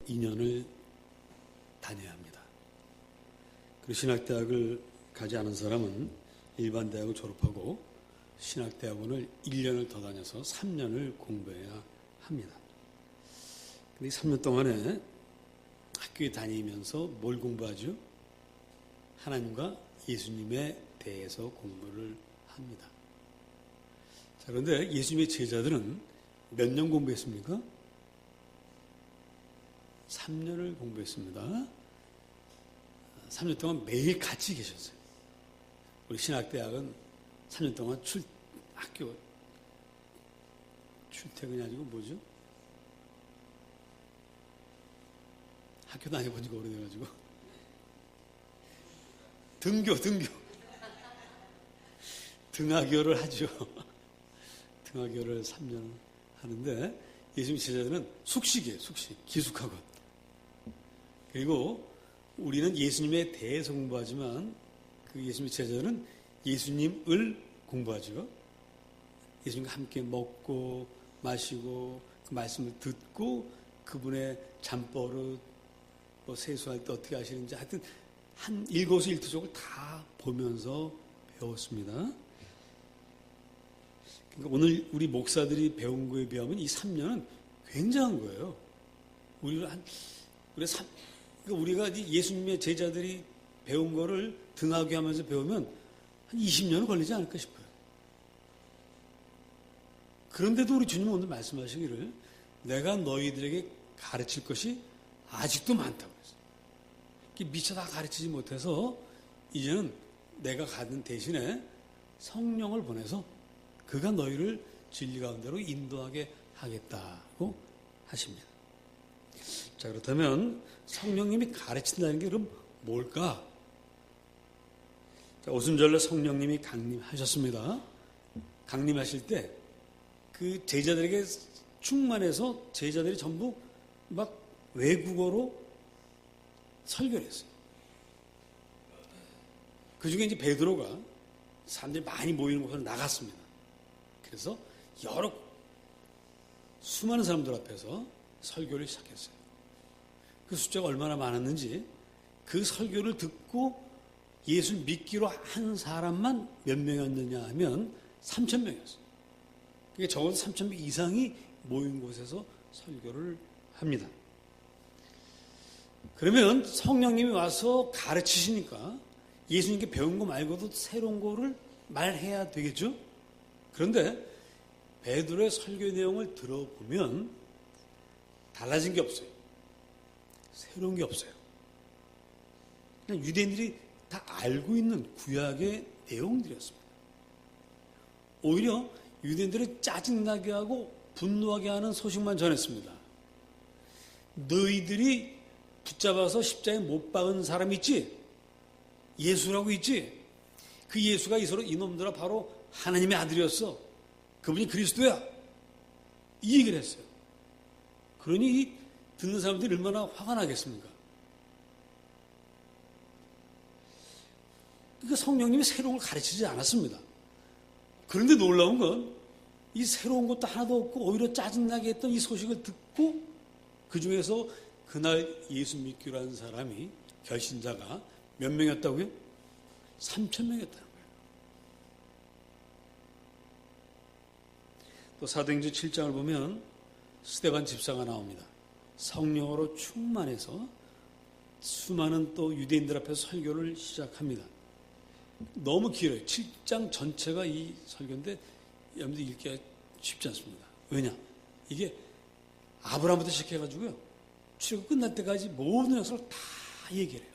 2년을 다녀야 합니다. 그리고 신학대학을 가지 않은 사람은 일반 대학을 졸업하고 신학대학원을 1년을 더 다녀서 3년을 공부해야 합니다. 근데 이 3년 동안에 학교에 다니면서 뭘 공부하죠? 하나님과 예수님에 대해서 공부를 합니다. 자, 그런데 예수님의 제자들은 몇 년 공부했습니까? 3년을 공부했습니다. 3년 동안 매일 같이 계셨어요. 우리 신학대학은 3년 동안 학교 출퇴근이 아니고 뭐죠? 학교 다녀본 지가 오래돼가지고 등하교를 하죠. 등하교를 3년 하는데 예수님 제자들은 숙식이에요. 기숙학원. 그리고 우리는 예수님에 대해서 공부하지만 그 예수님의 제자들은 예수님을 공부하죠. 예수님과 함께 먹고 마시고 그 말씀을 듣고 그분의 잠버릇 세수할 때 어떻게 하시는지 하여튼 한 일거수일투족을 다 보면서 배웠습니다. 그러니까 오늘 우리 목사들이 배운 거에 비하면 이 3년은 굉장한 거예요. 우리가 예수님의 제자들이 배운 거를 등하교 하면서 배우면 한 20년은 걸리지 않을까 싶어요. 그런데도 우리 주님은 오늘 말씀하시기를 내가 너희들에게 가르칠 것이 아직도 많다고 했어요. 미처 다 가르치지 못해서 이제는 내가 가는 대신에 성령을 보내서 그가 너희를 진리 가운데로 인도하게 하겠다고 하십니다. 자, 그렇다면 성령님이 가르친다는 게 그럼 뭘까? 자, 오순절날 성령님이 강림하셨습니다. 강림하실 때 그 제자들에게 충만해서 제자들이 전부 막 외국어로 설교를 했어요. 그 중에 이제 베드로가 사람들이 많이 모이는 곳으로 나갔습니다. 그래서 수많은 사람들 앞에서 설교를 시작했어요. 그 숫자가 얼마나 많았는지 그 설교를 듣고 예수를 믿기로 한 사람만 몇 명이었느냐 하면 3,000명이었어요. 그게 적어도 3,000명 이상이 모인 곳에서 설교를 합니다. 그러면 성령님이 와서 가르치시니까 예수님께 배운 거 말고도 새로운 거를 말해야 되겠죠? 그런데 베드로의 설교 내용을 들어보면 달라진 게 없어요. 새로운 게 없어요. 그냥 유대인들이 다 알고 있는 구약의 내용들이었습니다. 오히려 유대인들을 짜증나게 하고 분노하게 하는 소식만 전했습니다. 너희들이 붙잡아서 십자가에 못 박은 사람 있지? 예수라고 있지? 그 예수가 이놈들아 바로 하나님의 아들이었어. 그분이 그리스도야. 이 얘기를 했어요. 그러니 듣는 사람들이 얼마나 화가 나겠습니까? 그러니까 성령님이 새로운 걸 가르치지 않았습니다. 그런데 놀라운 건 이 새로운 것도 하나도 없고 오히려 짜증나게 했던 이 소식을 듣고 그 중에서 그날 예수 믿기로 한 사람이 결신자가 몇 명이었다고요? 3,000명이었다는 거예요. 또 사도행전 7장을 보면 스데반 집사가 나옵니다. 성령으로 충만해서 수많은 또 유대인들 앞에서 설교를 시작합니다. 너무 길어요. 7장 전체가 이 설교인데 여러분들 읽기가 쉽지 않습니다. 왜냐? 이게 아브라함부터 시작해가지고요. 출애굽 끝날 때까지 모든 역사를 다 얘기를 해요.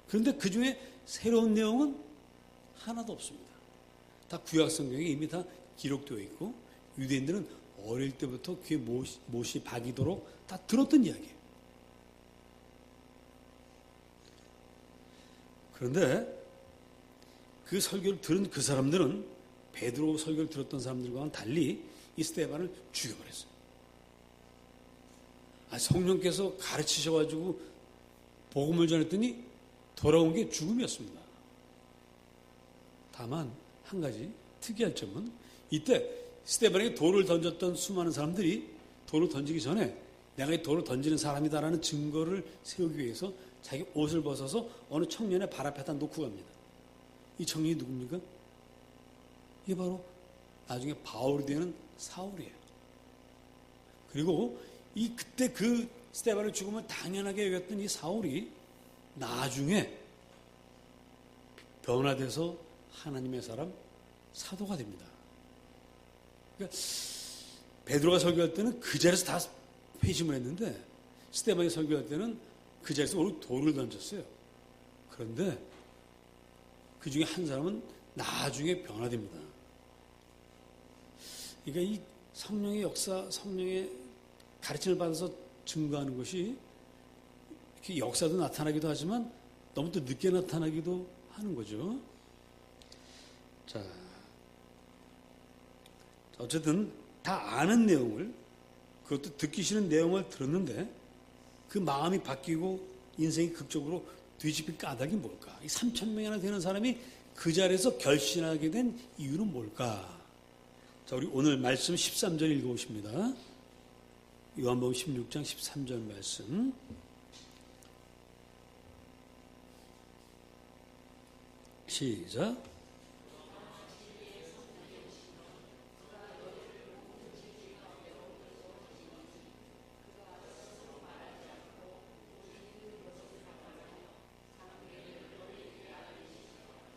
그런데 그 중에 새로운 내용은 하나도 없습니다. 다 구약 성경에 이미 다 기록되어 있고 유대인들은 어릴 때부터 귀에 못이 박이도록 다 들었던 이야기예요. 그런데 그 설교를 들은 그 사람들은 베드로 설교를 들었던 사람들과는 달리 이 스데반을 죽여버렸어요. 성령께서 가르치셔가지고 복음을 전했더니 돌아온 게 죽음이었습니다. 다만 한 가지 특이할 점은 이때 스데반에게 돌을 던졌던 수많은 사람들이 돌을 던지기 전에 내가 이 돌을 던지는 사람이다라는 증거를 세우기 위해서 자기 옷을 벗어서 어느 청년의 발 앞에다 놓고 갑니다. 이 청년이 누굽니까? 이게 바로 나중에 바울이 되는 사울이에요. 그리고 그때 그 스데반의 죽음을 당연하게 여겼던 이 사울이 나중에 변화돼서 하나님의 사람 사도가 됩니다. 그러니까 베드로가 설교할 때는 그 자리에서 다 회심을 했는데 스데반이 설교할 때는 그 자리에서 오늘 돌을 던졌어요. 그런데 그 중에 한 사람은 나중에 변화됩니다. 그러니까 이 성령의 역사, 성령의 가르침을 받아서 증거하는 것이 이렇게 역사도 나타나기도 하지만 너무 또 늦게 나타나기도 하는 거죠. 자, 어쨌든 다 아는 내용을, 그것도 듣기 싫은 내용을 들었는데 그 마음이 바뀌고 인생이 극적으로 뒤집힌 까닭이 뭘까? 이 3,000명이나 되는 사람이 그 자리에서 결신하게 된 이유는 뭘까? 자, 우리 오늘 말씀 13절 읽어보십니다. 요한복음 16장 13절 말씀. 시작.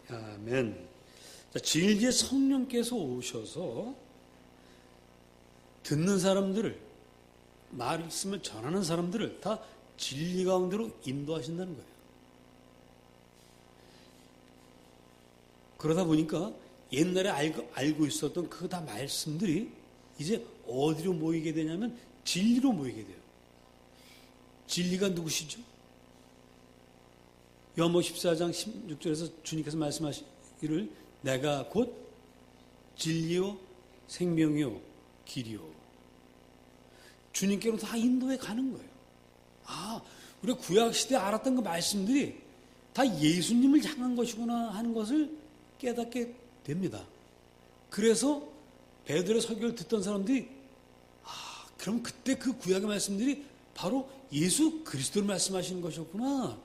아멘. 자, 진리의 성령께서 오셔서 듣는 사람들을, 말씀을 전하는 사람들을 다 진리 가운데로 인도하신다는 거예요. 그러다 보니까 옛날에 알고 있었던 그 다 말씀들이 이제 어디로 모이게 되냐면 진리로 모이게 돼요. 진리가 누구시죠? 요한복음 14장 16절에서 주님께서 말씀하시기를 내가 곧 진리요 생명이요 길이요. 주님께로 다 인도해 가는 거예요. 아, 우리가 구약시대에 알았던 그 말씀들이 다 예수님을 향한 것이구나 하는 것을 깨닫게 됩니다. 그래서 베드로의 설교를 듣던 사람들이 그럼 그때 그 구약의 말씀들이 바로 예수 그리스도를 말씀하시는 것이었구나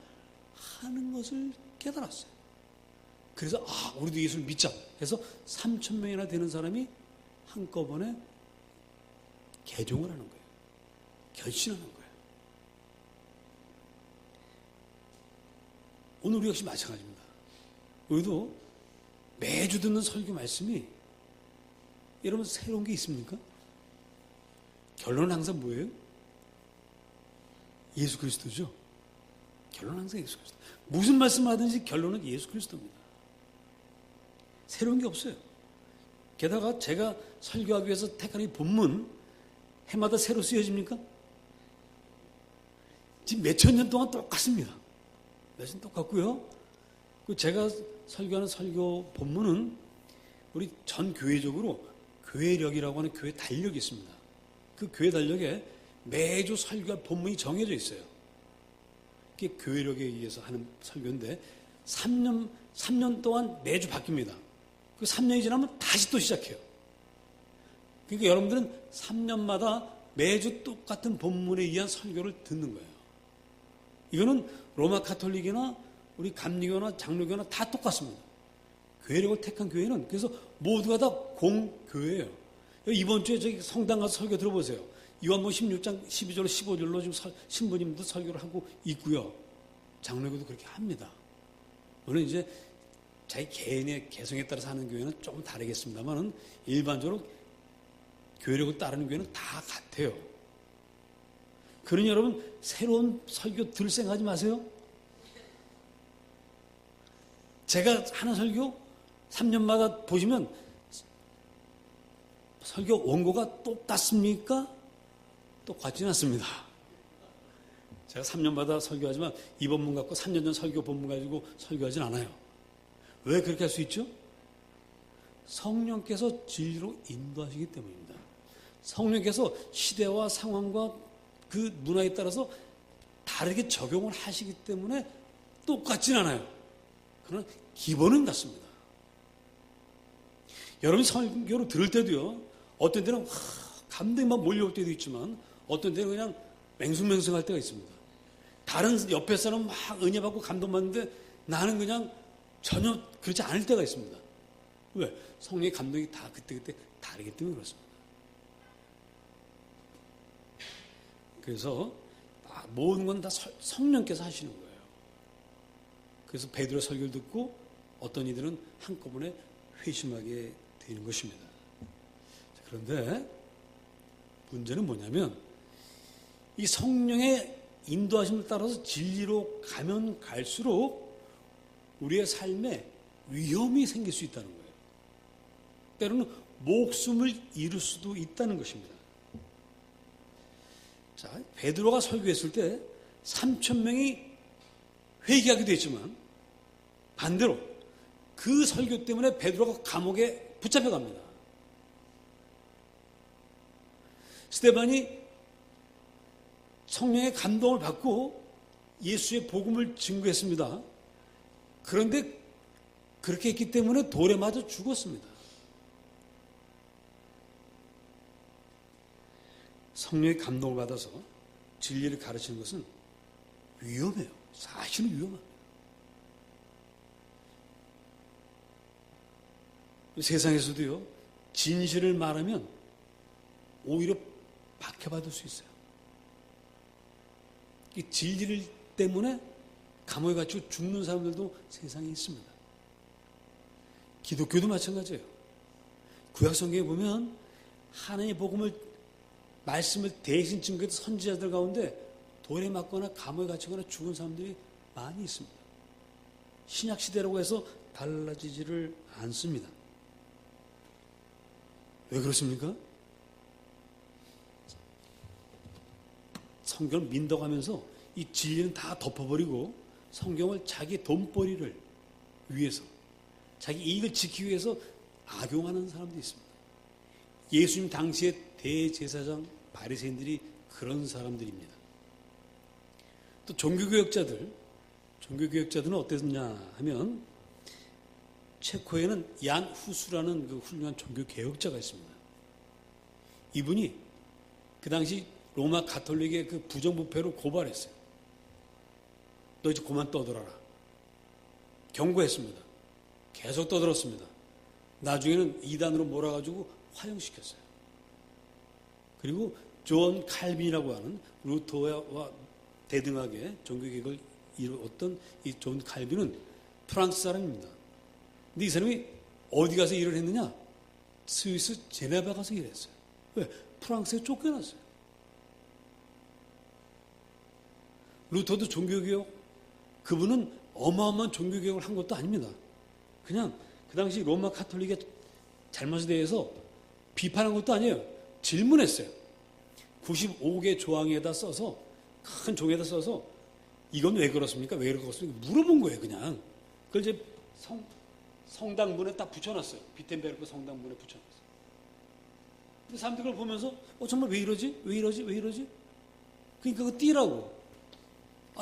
하는 것을 깨달았어요. 그래서 우리도 예수를 믿자 해서 3,000명이나 되는 사람이 한꺼번에 개종을 하는 거예요. 결신하는 거예요. 오늘 우리 역시 마찬가지입니다. 우리도 매주 듣는 설교 말씀이 여러분 새로운 게 있습니까? 결론은 항상 뭐예요? 예수 그리스도죠. 결론은 항상 예수 그리스도. 무슨 말씀을 하든지 결론은 예수 그리스도입니다. 새로운 게 없어요. 게다가 제가 설교하기 위해서 택한 이 본문 해마다 새로 쓰여집니까? 지금 몇천 년 동안 똑같습니다. 몇천 똑같고요. 제가 설교하는 설교 본문은 우리 전 교회적으로 교회력이라고 하는 교회 달력이 있습니다. 그 교회 달력에 매주 설교할 본문이 정해져 있어요. 그게 교회력에 의해서 하는 설교인데 3년 동안 매주 바뀝니다. 그 3년이 지나면 다시 또 시작해요. 그러니까 여러분들은 3년마다 매주 똑같은 본문에 의한 설교를 듣는 거예요. 이거는 로마 카톨릭이나 우리 감리교나 장로교나 다 똑같습니다. 교회력을 택한 교회는 그래서 모두가 다 공교회예요. 이번 주에 저기 성당 가서 설교 들어보세요. 요한복음 16장 12절 15절로 지금 신부님도 설교를 하고 있고요. 장로교도 그렇게 합니다. 물론 이제 자기 개인의 개성에 따라서 하는 교회는 조금 다르겠습니다만은 일반적으로 교회력을 따르는 교회는 다 같아요. 그러니 여러분 새로운 설교 들을 생각하지 마세요. 제가 하는 설교 3년마다 보시면 설교 원고가 똑같습니까? 똑같지는 않습니다. 제가 3년마다 설교하지만 이 본문 갖고 3년 전 설교 본문 가지고 설교하진 않아요. 왜 그렇게 할 수 있죠? 성령께서 진리로 인도하시기 때문입니다. 성령께서 시대와 상황과 그 문화에 따라서 다르게 적용을 하시기 때문에 똑같진 않아요. 그러나 기본은 같습니다. 여러분 설교를 들을 때도요, 어떤 때는 감동이 막 몰려올 때도 있지만 어떤 때는 그냥 맹숭맹숭할 때가 있습니다. 다른 옆에 사람은 막 은혜 받고 감동받는데 나는 그냥 전혀 그렇지 않을 때가 있습니다. 왜? 성령의 감동이 다 그때그때 다르기 때문에 그렇습니다. 그래서 모든 건 다 성령께서 하시는 거예요. 그래서 베드로 설교를 듣고 어떤 이들은 한꺼번에 회심하게 되는 것입니다. 그런데 문제는 뭐냐면 이 성령의 인도하심을 따라서 진리로 가면 갈수록 우리의 삶에 위험이 생길 수 있다는 거예요. 때로는 목숨을 잃을 수도 있다는 것입니다. 자, 베드로가 설교했을 때 3,000명이 회개하기도 했지만 반대로 그 설교 때문에 베드로가 감옥에 붙잡혀갑니다. 스데반이 성령의 감동을 받고 예수의 복음을 증거했습니다. 그런데 그렇게 했기 때문에 돌에 맞아 죽었습니다. 성령의 감동을 받아서 진리를 가르치는 것은 위험해요. 사실은 위험합니다. 세상에서도요, 진실을 말하면 오히려 박해받을 수 있어요. 이 진리를 때문에 감옥에 갇히고 죽는 사람들도 세상에 있습니다. 기독교도 마찬가지예요. 구약 성경에 보면 하나님의 복음을 말씀을 대신 증거했던 선지자들 가운데 돌에 맞거나 감옥에 갇히거나 죽은 사람들이 많이 있습니다. 신약 시대라고 해서 달라지지를 않습니다. 왜 그렇습니까? 성경을 민덕하면서 이 진리는 다 덮어버리고 성경을 자기 돈벌이를 위해서 자기 이익을 지키기 위해서 악용하는 사람도 있습니다. 예수님 당시의 대제사장 바리새인들이 그런 사람들입니다. 또 종교개혁자들은 어땠냐 하면 체코에는 얀 후수라는 그 훌륭한 종교개혁자가 있습니다. 이분이 그 당시 로마 가톨릭의 그 부정부패로 고발했어요. 너 이제 그만 떠들어라. 경고했습니다. 계속 떠들었습니다. 나중에는 이단으로 몰아가지고 화형시켰어요. 그리고 존 칼빈이라고 하는 루터와 대등하게 종교개혁을 이루었던 이 존 칼빈은 프랑스 사람입니다. 근데 이 사람이 어디 가서 일을 했느냐? 스위스 제네바 가서 일했어요. 왜? 프랑스에 쫓겨났어요. 루터도 종교개혁, 그분은 어마어마한 종교개혁을 한 것도 아닙니다. 그냥 그 당시 로마 카톨릭의 잘못에 대해서 비판한 것도 아니에요. 질문했어요. 95개 조항에다 써서, 큰 종에다 써서 이건 왜 그렇습니까? 왜 그렇습니까? 물어본 거예요, 그냥. 그걸 이제 성당문에 딱 붙여놨어요. 비텐베르크 성당문에 붙여놨어요. 근데 사람들이 그걸 보면서 정말 왜 이러지? 왜 이러지? 왜 이러지? 그러니까 그거 띄라고.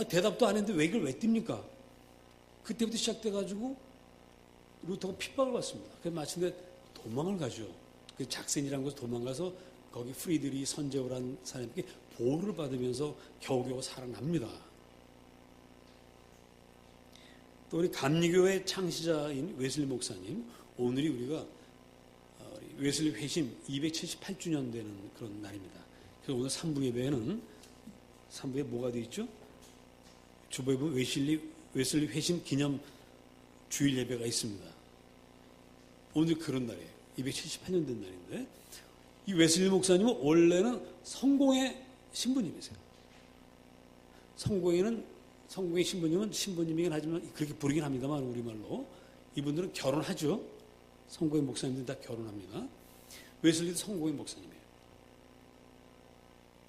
대답도 안 했는데 왜 이걸 왜 띱니까? 그때부터 시작돼가지고 루터가 핍박을 받습니다. 그래서 마침내 도망을 가죠. 그 작센이라는 곳에 도망가서 거기 프리드리 선제오라는 사람에게 보호를 받으면서 겨우겨우 살아납니다. 또 우리 감리교의 창시자인 웨슬리 목사님, 오늘이 우리가 웨슬리 회심 278주년 되는 그런 날입니다. 그래서 오늘 3부 예배에는 3부에 뭐가 되어 있죠? 주보에 보면 웨슬리 회심 기념 주일 예배가 있습니다. 오늘 그런 날이에요. 278년 된 날인데 이 웨슬리 목사님은 원래는 성공의 신부님이세요. 성공의 신부님은 신부님이긴 하지만 그렇게 부르긴 합니다만 우리말로 이분들은 결혼하죠. 성공의 목사님들은 다 결혼합니다. 웨슬리도 성공의 목사님이에요.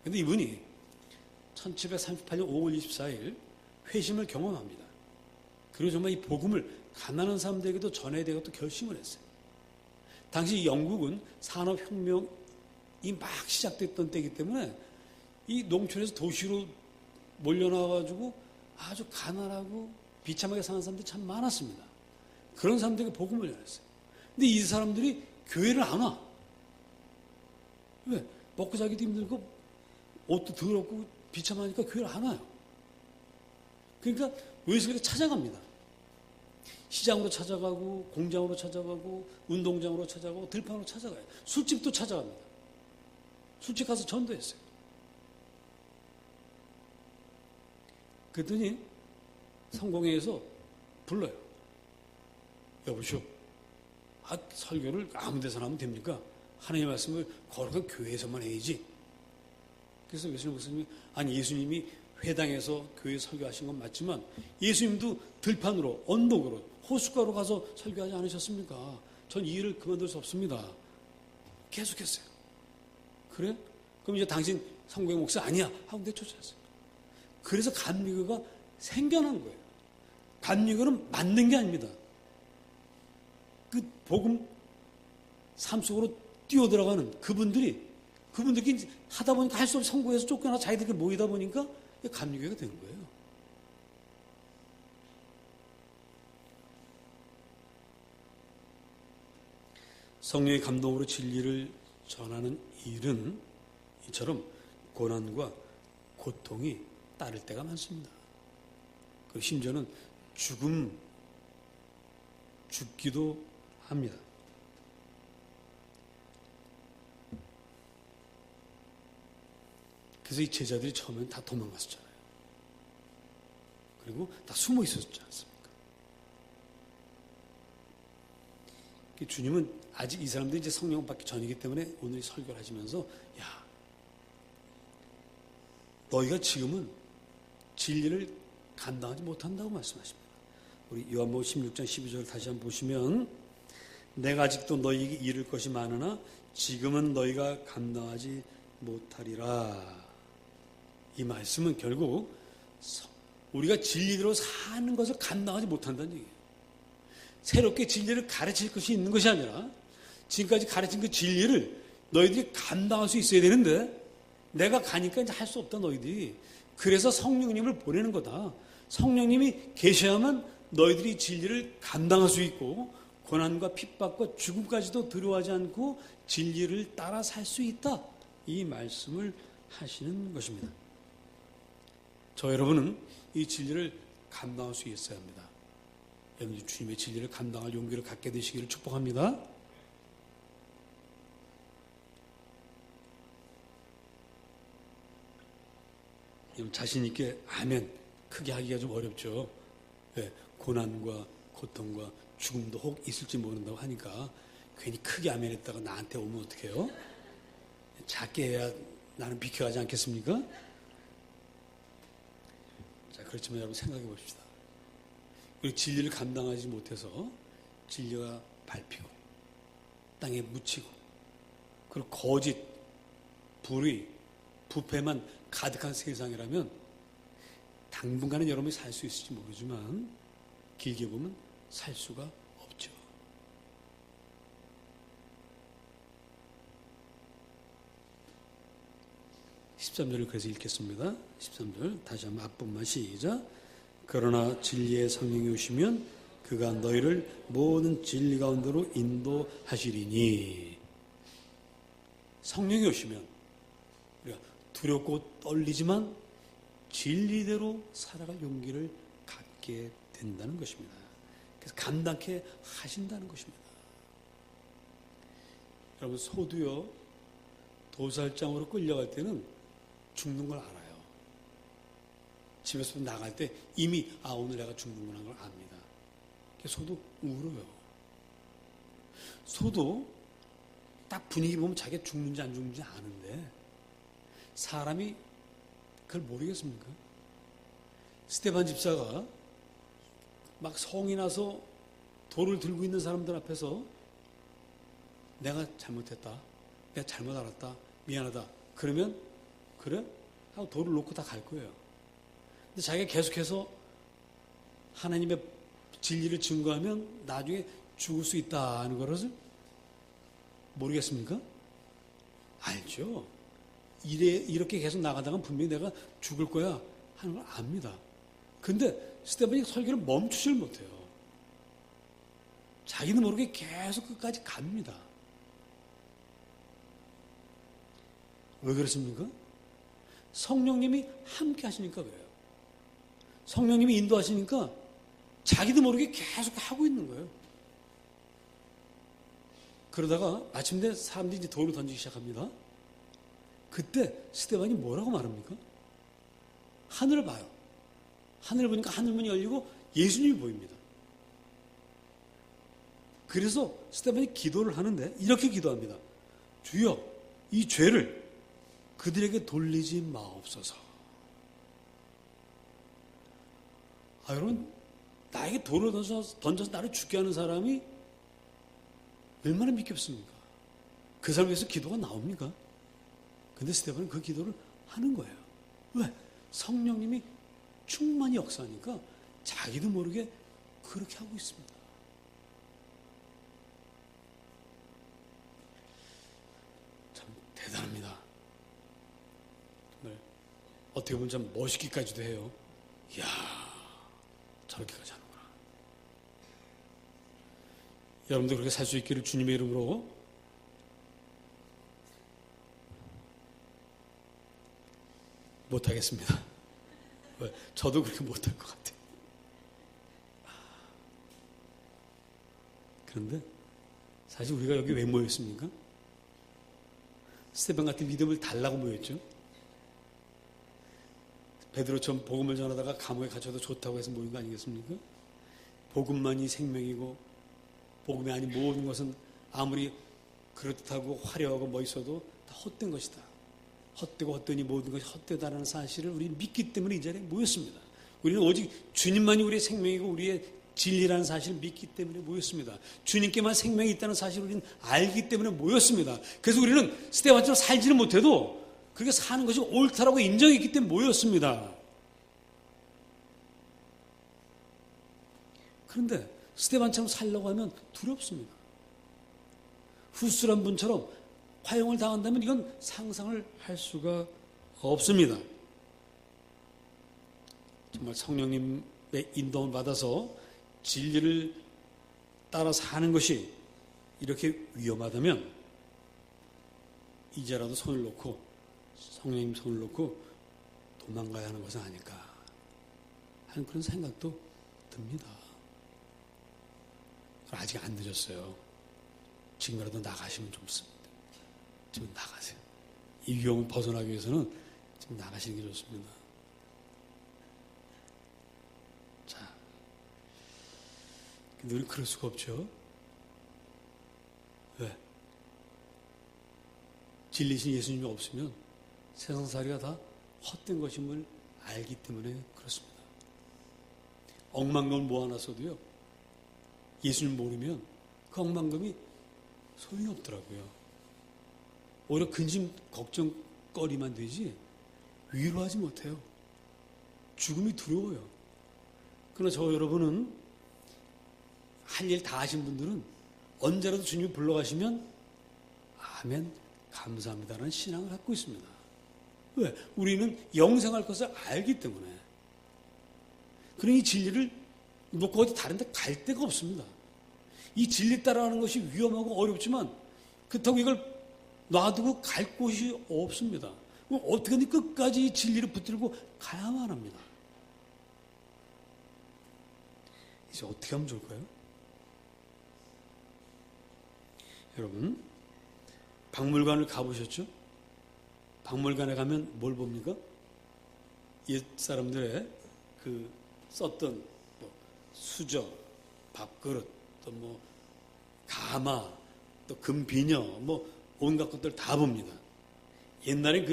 그런데 이분이 1738년 5월 24일 회심을 경험합니다. 그리고 정말 이 복음을 가난한 사람들에게도 전해야 되겠다고 결심을 했어요. 당시 영국은 산업혁명이 막 시작됐던 때이기 때문에 이 농촌에서 도시로 몰려나와가지고 아주 가난하고 비참하게 사는 사람들이 참 많았습니다. 그런 사람들에게 복음을 전했어요. 근데 이 사람들이 교회를 안 와. 왜? 먹고 살기도 힘들고 옷도 더럽고 비참하니까 교회를 안 와요. 그러니까 외식을 찾아갑니다. 시장으로 찾아가고 공장으로 찾아가고 운동장으로 찾아가고 들판으로 찾아가요. 술집도 찾아갑니다. 술집 가서 전도했어요. 그랬더니 성공회에서 불러요. 여보시오. 설교를 아무 데서나 하면 됩니까? 하나님의 말씀을 거룩한 교회에서만 해야지. 그래서 외신의 목사님이 아니 예수님이 회당에서 교회 설교하신 건 맞지만 예수님도 들판으로 언덕으로 호숫가로 가서 설교하지 않으셨습니까? 전 이 일을 그만둘 수 없습니다. 계속했어요. 그래? 그럼 이제 당신 성공의 목사 아니야 하고 내쫓았어요. 그래서 감리교가 생겨난 거예요. 감리교는 만든 게 아닙니다. 그 복음 삶 속으로 뛰어들어가는 그분들이 하다 보니까 할 수 없이 선고해서 쫓겨나 자기들끼리 모이다 보니까 감리교회가 되는 거예요. 성령의 감동으로 진리를 전하는 일은 이처럼 고난과 고통이 따를 때가 많습니다. 그 심지어는 죽기도 합니다. 그래서 이 제자들이 처음엔 다 도망갔었잖아요. 그리고 다 숨어 있었지 않습니까? 주님은 아직 이 사람들이 이제 성령 받기 전이기 때문에 오늘 설교를 하시면서 야, 너희가 지금은 진리를 감당하지 못한다고 말씀하십니다. 우리 요한복음 16장 12절 다시 한번 보시면 내가 아직도 너희에게 이를 것이 많으나 지금은 너희가 감당하지 못하리라. 이 말씀은 결국 우리가 진리대로 사는 것을 감당하지 못한다는 얘기예요. 새롭게 진리를 가르칠 것이 있는 것이 아니라 지금까지 가르친 그 진리를 너희들이 감당할 수 있어야 되는데 내가 가니까 이제 할 수 없다 너희들이. 그래서 성령님을 보내는 거다. 성령님이 계셔야만 너희들이 진리를 감당할 수 있고 고난과 핍박과 죽음까지도 두려워하지 않고 진리를 따라 살 수 있다. 이 말씀을 하시는 것입니다. 저 여러분은 이 진리를 감당할 수 있어야 합니다. 여러분 주님의 진리를 감당할 용기를 갖게 되시기를 축복합니다. 자신 있게 아멘 크게 하기가 좀 어렵죠. 네, 고난과 고통과 죽음도 혹 있을지 모른다고 하니까 괜히 크게 아멘 했다가 나한테 오면 어떡해요? 작게 해야 나는 비켜가지 않겠습니까? 자, 그렇지만 여러분 생각해 봅시다. 우리 진리를 감당하지 못해서 진리가 밟히고 땅에 묻히고 그리고 거짓, 불의, 부패만 가득한 세상이라면 당분간은 여러분이 살 수 있을지 모르지만 길게 보면 살 수가 없죠. (13절을) 그래서 읽겠습니다. 13절 다시 한번 앞부분만 시작. 그러나 진리의 성령이 오시면 그가 너희를 모든 진리 가운데로 인도하시리니. 성령이 오시면 우리가 두렵고 떨리지만 진리대로 살아갈 용기를 갖게 된다는 것입니다. 그래서 감당케 하신다는 것입니다. 여러분 소도요 도살장으로 끌려갈 때는 죽는 걸 알아요. 집에서 나갈 때 이미 오늘 내가 죽는구나 걸 압니다. 소도 울어요. 소도 딱 분위기 보면 자기가 죽는지 안 죽는지 아는데 사람이 그걸 모르겠습니까? 스데반 집사가 막 성이 나서 돌을 들고 있는 사람들 앞에서 내가 잘못했다. 내가 잘못 알았다. 미안하다. 그러면 그래? 하고 돌을 놓고 다 갈 거예요. 근데 자기가 계속해서 하나님의 진리를 증거하면 나중에 죽을 수 있다는 것을 모르겠습니까? 알죠. 이렇게 계속 나가다가 분명히 내가 죽을 거야 하는 걸 압니다. 근데 스데반이 설교를 멈추질 못해요. 자기는 모르게 계속 끝까지 갑니다. 왜 그렇습니까? 성령님이 함께 하시니까 그래요. 성령님이 인도하시니까 자기도 모르게 계속 하고 있는 거예요. 그러다가 마침내 사람들이 이제 돌을 던지기 시작합니다. 그때 스데반이 뭐라고 말합니까? 하늘을 봐요. 하늘을 보니까 하늘문이 열리고 예수님이 보입니다. 그래서 스데반이 기도를 하는데 이렇게 기도합니다. 주여, 이 죄를 그들에게 돌리지 마옵소서. 여러분, 나에게 돌을 던져서 나를 죽게 하는 사람이 얼마나 믿겠습니까? 그 사람에 대해서 기도가 나옵니까? 근데 스데반은 그 기도를 하는 거예요. 왜? 성령님이 충만히 역사하니까 자기도 모르게 그렇게 하고 있습니다. 참 대단합니다. 정말 어떻게 보면 참 멋있기까지도 해요. 이야, 저렇게까지 하는구나. 여러분도 그렇게 살 수 있기를 주님의 이름으로 못하겠습니다. 왜? 저도 그렇게 못할 것 같아요. 그런데 사실 우리가 여기 왜 모였습니까? 스데반 같은 믿음을 달라고 모였죠. 베드로처럼 복음을 전하다가 감옥에 갇혀도 좋다고 해서 모인 거 아니겠습니까? 복음만이 생명이고 복음이 아닌 모든 것은 아무리 그렇다고 화려하고 멋있어도 다 헛된 것이다. 헛되고 헛되니 모든 것이 헛되다라는 사실을 우리 믿기 때문에 이 자리에 모였습니다. 우리는 오직 주님만이 우리의 생명이고 우리의 진리라는 사실을 믿기 때문에 모였습니다. 주님께만 생명이 있다는 사실을 우리는 알기 때문에 모였습니다. 그래서 우리는 스데반처럼 살지는 못해도 그렇게 사는 것이 옳다라고 인정했기 때문에 모였습니다. 그런데 스데반처럼 살려고 하면 두렵습니다. 후술한 분처럼 화형을 당한다면 이건 상상을 할 수가 없습니다. 정말 성령님의 인도를 받아서 진리를 따라 사는 것이 이렇게 위험하다면 이제라도 손을 놓고 성령님 손을 놓고 도망가야 하는 것은 아닐까 하는 그런 생각도 듭니다. 아직 안 늦었어요. 지금이라도 나가시면 좋습니다. 지금 나가세요. 이 위험을 벗어나기 위해서는 지금 나가시는 게 좋습니다. 자, 늘 그럴 수가 없죠. 왜? 진리신 예수님이 없으면 세상살이가 다 헛된 것임을 알기 때문에 그렇습니다. 억만금을 모아놨어도요, 예수님 모르면 그 억만금이 소용이 없더라고요. 오히려 근심, 걱정거리만 되지 위로하지 못해요. 죽음이 두려워요. 그러나 저 여러분은 할 일 다 하신 분들은 언제라도 주님이 불러가시면 아멘, 감사합니다라는 신앙을 갖고 있습니다. 왜? 우리는 영생할 것을 알기 때문에. 그러니 이 진리를 놓고 어디 다른 데 갈 데가 없습니다. 이 진리 따라가는 것이 위험하고 어렵지만 그렇다고 이걸 놔두고 갈 곳이 없습니다. 어떻게든 끝까지 이 진리를 붙들고 가야만 합니다. 이제 어떻게 하면 좋을까요? 여러분, 박물관을 가보셨죠? 박물관에 가면 뭘 봅니까? 옛 사람들의 그 썼던 뭐 수저, 밥그릇, 또 뭐 가마, 또 금비녀, 뭐 온갖 것들 다 봅니다. 옛날에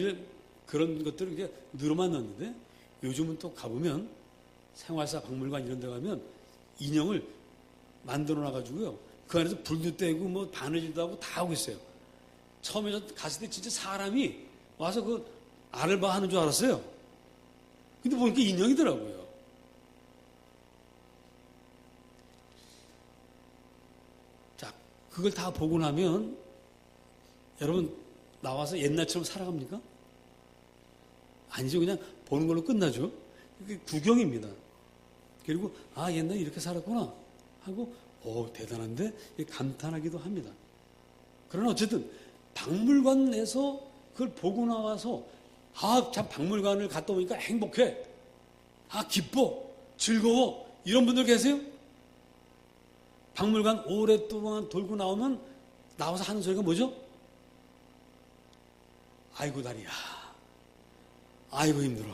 그런 것들을 이렇게 늘어만 넣었는데 요즘은 또 가보면 생활사 박물관 이런 데 가면 인형을 만들어 놔가지고요. 그 안에서 불도 떼고 뭐 바느질도 하고 다 하고 있어요. 처음에 저 갔을 때 진짜 사람이 와서 그 알바 하는 줄 알았어요. 근데 보니까 인형이더라고요. 자, 그걸 다 보고 나면 여러분 나와서 옛날처럼 살아갑니까? 아니죠. 그냥 보는 걸로 끝나죠. 그게 구경입니다. 그리고 아, 옛날에 이렇게 살았구나 하고 대단한데 감탄하기도 합니다. 그러나 어쨌든 박물관에서 그걸 보고 나와서 참 박물관을 갔다 오니까 행복해. 기뻐. 즐거워. 이런 분들 계세요? 박물관 오랫동안 돌고 나오면 나와서 하는 소리가 뭐죠? 아이고 다리야. 아이고 힘들어.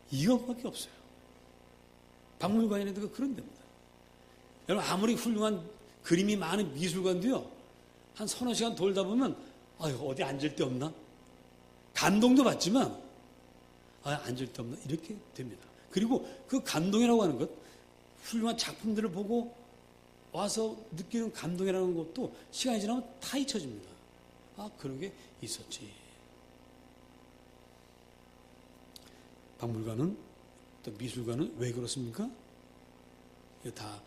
이것밖에 없어요. 박물관이라도 그런 데입니다. 여러분 아무리 훌륭한 그림이 많은 미술관도요. 한 서너 시간 돌다 보면 어디 앉을 데 없나? 감동도 받지만 앉을 데 없나? 이렇게 됩니다. 그리고 그 감동이라고 하는 것, 훌륭한 작품들을 보고 와서 느끼는 감동이라는 것도 시간이 지나면 다 잊혀집니다. 그런 게 있었지. 박물관은 또 미술관은 왜 그렇습니까? 이게 다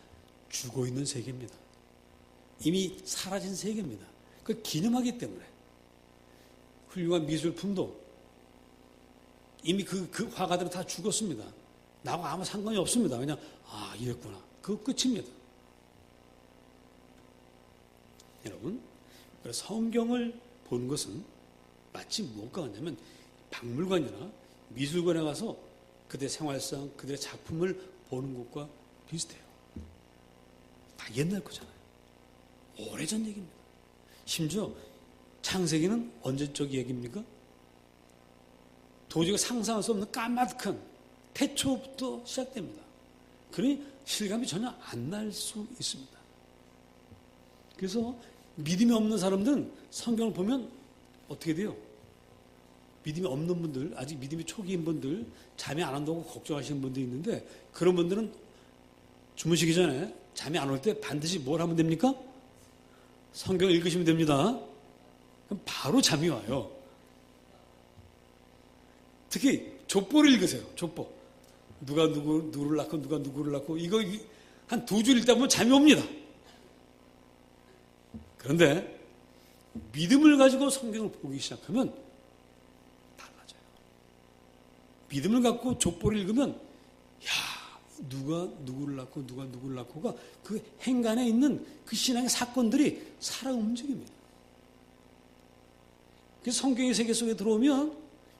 죽어 있는 세계입니다. 이미 사라진 세계입니다. 그걸 기념하기 때문에 훌륭한 미술품도 이미 그 화가들은 다 죽었습니다. 나하고 아무 상관이 없습니다. 그냥 이랬구나. 그거 끝입니다. 여러분, 그래서 성경을 보는 것은 마치 뭐가 같냐면 박물관이나 미술관에 가서 그들의 생활상, 그들의 작품을 보는 것과 비슷해요. 다 옛날 거잖아요. 오래전 얘기입니다. 심지어 창세기는 언제적 얘기입니까? 도저히 상상할 수 없는 까마득한 태초부터 시작됩니다. 그러니 실감이 전혀 안 날 수 있습니다. 그래서 믿음이 없는 사람들은 성경을 보면 어떻게 돼요? 믿음이 없는 분들, 아직 믿음이 초기인 분들, 잠이 안 온다고 걱정하시는 분들이 있는데 그런 분들은 주무시기 전에 잠이 안 올 때 반드시 뭘 하면 됩니까? 성경을 읽으시면 됩니다. 그럼 바로 잠이 와요. 특히 족보를 읽으세요. 족보. 누가 누구를 낳고 누가 누구를 낳고 이거 한 2줄 읽다 보면 잠이 옵니다. 그런데 믿음을 가지고 성경을 보기 시작하면 달라져요. 믿음을 갖고 족보를 읽으면 누가 누구를 낳고 누가 누구를 낳고가 그 행간에 있는 그 신앙의 사건들이 살아 움직입니다. 그래서 성경의 세계 속에 들어오면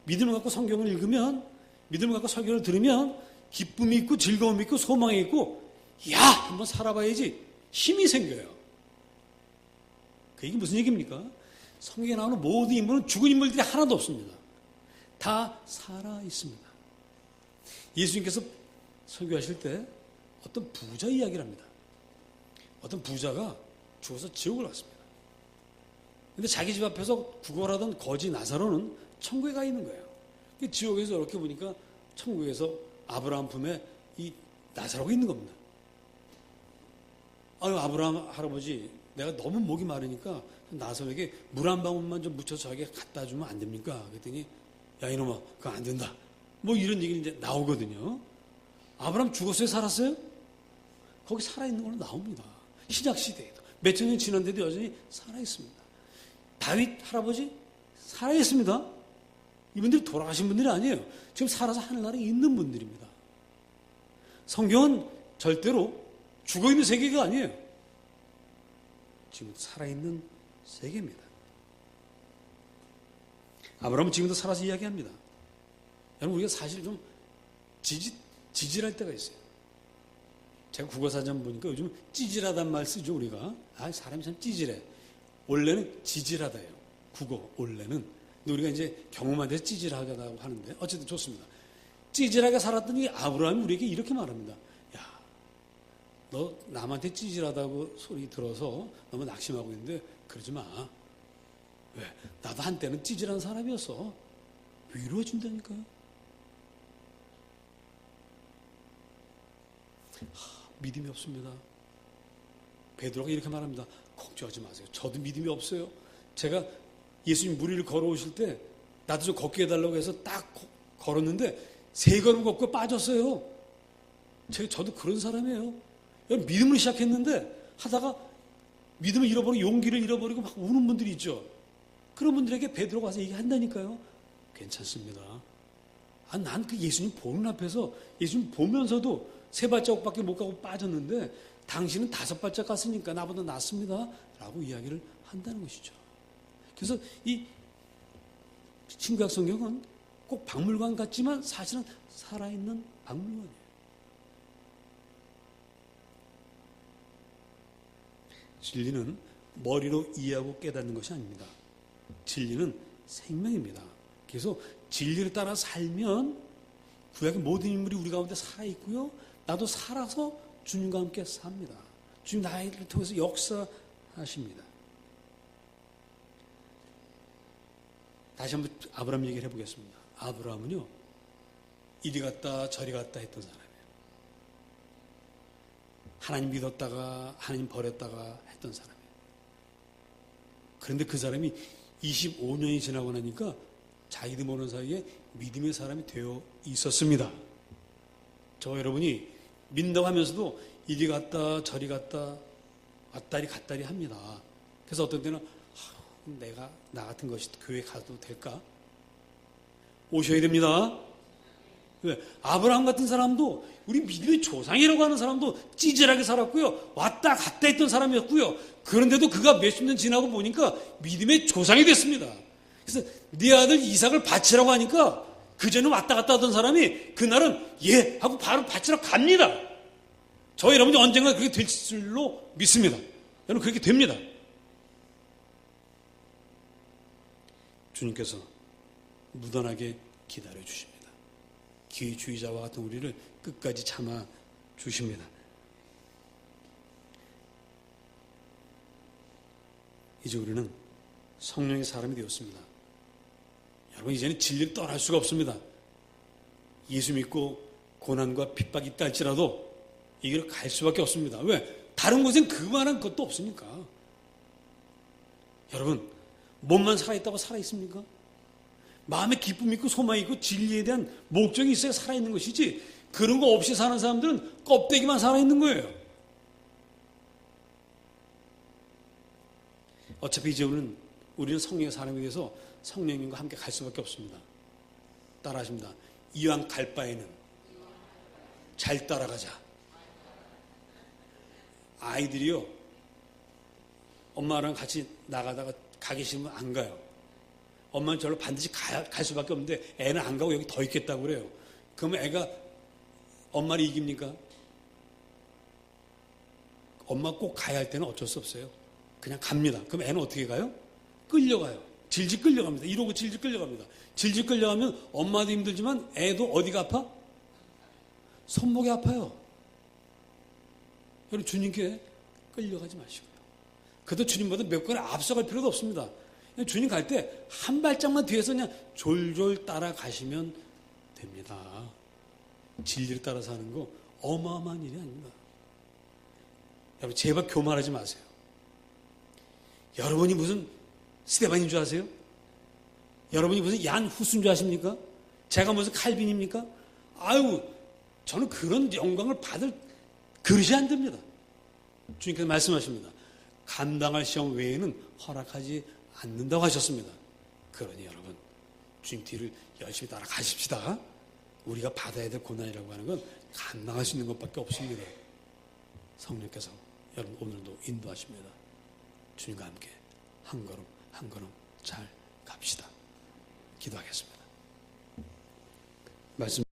믿음을 갖고 성경을 읽으면 믿음을 갖고 설교를 들으면 기쁨이 있고 즐거움이 있고 소망이 있고 한번 살아봐야지 힘이 생겨요. 이게 무슨 얘기입니까? 성경에 나오는 모든 인물은 죽은 인물들이 하나도 없습니다. 다 살아 있습니다. 예수님께서 설교하실 때 어떤 부자 이야기를 합니다. 어떤 부자가 죽어서 지옥을 갔습니다. 근데 자기 집 앞에서 구걸하던 거지 나사로는 천국에 가 있는 거예요. 지옥에서 이렇게 보니까 천국에서 아브라함 품에 이 나사로가 있는 겁니다. 아브라함 할아버지, 내가 너무 목이 마르니까 나사로에게 물 한 방울만 좀 묻혀서 자기가 갖다 주면 안 됩니까? 그랬더니 이놈아, 그거 안 된다. 이런 얘기가 이제 나오거든요. 아브라함 죽었어요? 살았어요? 거기 살아있는 걸로 나옵니다. 신약시대에도. 몇천 년 지났는데도 여전히 살아있습니다. 다윗 할아버지? 살아있습니다. 이분들이 돌아가신 분들이 아니에요. 지금 살아서 하늘나라에 있는 분들입니다. 성경은 절대로 죽어있는 세계가 아니에요. 지금 살아있는 세계입니다. 아브라함은 지금도 살아서 이야기합니다. 여러분, 우리가 사실 좀 지질할 때가 있어요. 제가 국어사전 보니까 요즘 찌질하다는 말 쓰죠, 우리가. 사람이 참 찌질해. 원래는 지질하다예요. 국어, 원래는. 근데 우리가 이제 경험한 데서 찌질하다고 하는데, 어쨌든 좋습니다. 찌질하게 살았던 이 아브라함이 우리에게 이렇게 말합니다. 너 남한테 찌질하다고 소리 들어서 너무 낙심하고 있는데, 그러지 마. 왜? 나도 한때는 찌질한 사람이었어. 위로해준다니까요. 믿음이 없습니다. 베드로가 이렇게 말합니다. 걱정하지 마세요. 저도 믿음이 없어요. 제가 예수님 물 위를 걸어오실 때 나도 좀 걷게 해달라고 해서 딱 걸었는데 3걸음 걷고 빠졌어요. 저도 그런 사람이에요. 믿음을 시작했는데 하다가 믿음을 잃어버리고 용기를 잃어버리고 막 우는 분들이 있죠. 그런 분들에게 베드로가 와서 얘기한다니까요. 괜찮습니다. 난 그 예수님 보는 앞에서 예수님 보면서도 3발자국밖에 못 가고 빠졌는데 당신은 5발자국 갔으니까 나보다 낫습니다. 라고 이야기를 한다는 것이죠. 그래서 이 신구약 성경은 꼭 박물관 같지만 사실은 살아있는 박물관이에요. 진리는 머리로 이해하고 깨닫는 것이 아닙니다. 진리는 생명입니다. 그래서 진리를 따라 살면 구약의 모든 인물이 우리 가운데 살아있고요. 나도 살아서 주님과 함께 삽니다. 주님 나를 통해서 역사하십니다. 다시 한번 아브라함 얘기를 해보겠습니다. 아브라함은요, 이리 갔다 저리 갔다 했던 사람이에요. 하나님 믿었다가 하나님 버렸다가 했던 사람이에요. 그런데 그 사람이 25년이 지나고 나니까 자기도 모르는 사이에 믿음의 사람이 되어 있었습니다. 저 여러분이 믿는다고 하면서도 이리 갔다 저리 갔다 왔다리 갔다리 합니다. 그래서 어떤 때는 내가 나 같은 것이 교회 가도 될까? 오셔야 됩니다. 왜? 아브라함 같은 사람도 우리 믿음의 조상이라고 하는 사람도 찌질하게 살았고요. 왔다 갔다 했던 사람이었고요. 그런데도 그가 몇십 년 지나고 보니까 믿음의 조상이 됐습니다. 그래서 네 아들 이삭을 바치라고 하니까 그전에 왔다 갔다 하던 사람이 그날은 예 하고 바로 바치러 갑니다. 저 여러분이 언젠가 그렇게 될 줄로 믿습니다. 여러분 그렇게 됩니다. 주님께서 무던하게 기다려 주십니다. 기회주의자와 같은 우리를 끝까지 참아 주십니다. 이제 우리는 성령의 사람이 되었습니다. 여러분 이제는 진리를 떠날 수가 없습니다. 예수 믿고 고난과 핍박이 있다 할지라도 이 길을 갈 수밖에 없습니다. 왜? 다른 곳엔 그만한 것도 없으니까. 여러분 몸만 살아있다고 살아있습니까? 마음에 기쁨이 있고 소망이 있고 진리에 대한 목적이 있어야 살아있는 것이지 그런 거 없이 사는 사람들은 껍데기만 살아있는 거예요. 어차피 이제 우리는 성령의 사람이 돼서 성령님과 함께 갈 수밖에 없습니다. 따라하십니다. 이왕 갈 바에는 잘 따라가자. 아이들이요, 엄마랑 같이 나가다가 가기 싫으면 안 가요. 엄마는 저를 반드시 갈 수밖에 없는데 애는 안 가고 여기 더 있겠다고 그래요. 그러면 애가 엄마를 이깁니까? 엄마 꼭 가야 할 때는 어쩔 수 없어요. 그냥 갑니다. 그럼 애는 어떻게 가요? 끌려가요. 질질 끌려갑니다. 이러고 질질 끌려갑니다. 질질 끌려가면 엄마도 힘들지만 애도 어디가 아파? 손목이 아파요. 여러분 주님께 끌려가지 마시고요. 그래도 주님보다 몇 걸 앞서갈 필요도 없습니다. 그냥 주님 갈 때 한 발짝만 뒤에서 그냥 졸졸 따라가시면 됩니다. 진리를 따라 사는 거 어마어마한 일이 아닙니다. 여러분 제발 교만하지 마세요. 여러분이 무슨 스테반인 줄 아세요? 여러분이 무슨 얀 후스인 줄 아십니까? 제가 무슨 칼빈입니까? 아유, 저는 그런 영광을 받을 그릇이 안 됩니다. 주님께서 말씀하십니다. 감당할 시험 외에는 허락하지 않는다고 하셨습니다. 그러니 여러분, 주님 뒤를 열심히 따라가십시다. 우리가 받아야 될 고난이라고 하는 건 감당할 수 있는 것밖에 없습니다. 성령께서 여러분 오늘도 인도하십니다. 주님과 함께 한 걸음 한 걸음 잘 갑시다. 기도하겠습니다. 말씀